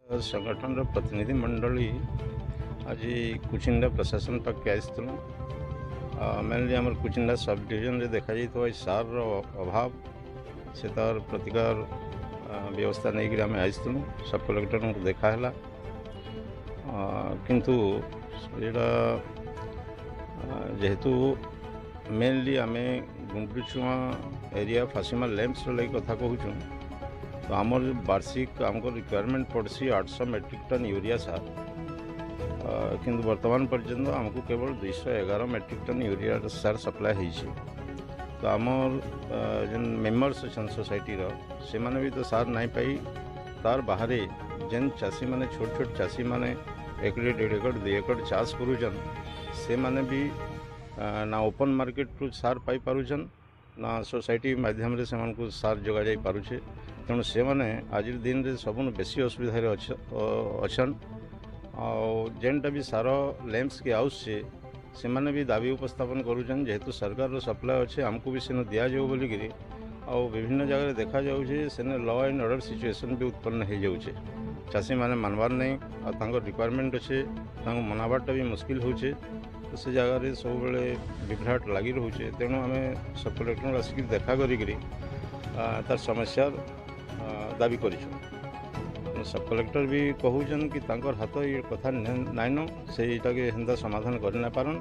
संगठन प्रतिनिधि मंडली आज कुचिंडा प्रशासन पाखे आसलु मेनली आम कुचिंडा सब डिविजन रे देखा जाए सार अभाव से तार प्रतिकार व्यवस्था नहीं कि आम आसलु सब कलेक्टर को देखाला किंतु यहाँ जेहेतु मेनली आम गुंडुचुआ एरिया फासीमा लैंप्स लगे कथा कहूँ तो आमर वार्षिक आमको रिक्वायरमेंट पड़सी 800 मेट्रिक टन यूरिया सार किंतु वर्तमान पर्यंत आमको केवल 211 मेट्रिक टन यूरिया सार सप्लाय होइछि। तो आमर जेन मेम्बर्स अच्छा सोसाइटी से माने भी तो सार नहीं पाई तार बाहर जेन चाषी माने छोट छोट चाषी माने 1 1.5 एकड़ 2 एकड़ चाष करूछन से माने भी ना ओपन मार्केट रु सार पाई पारुछन ना सोसाइटी माध्यम से सार जोगा जाई पारुछे। तेणु से मैंने आज दिन में सब बेसी असुविधार अच्छन जेनटा भी सार लैंप्स के आउस से माने भी दाबी उपस्थापन करुचन जेहेतु सरकार सप्लाय अच्छे आमको भी सेन दि जाऊ बोलिकी आउ विभिन्न जगह देखा जाऊे सेने लॉ एंड ऑर्डर सिचुएशन भी उत्पन्न हो जाऊे। चाषी मैंने मानवार नहीं और रिक्वायरमेंट अच्छे मनाबाटा भी मुस्किल होचे तो से जगह सब बेले विभ्राट लगी रोचे। तेणु आम सब कलेक्टर आसिक देखा करी तार समस्या दाबी कर सब कलेक्टर भी कहून कि हाथ ये कथा नाइन से समाधान कर ना पारन।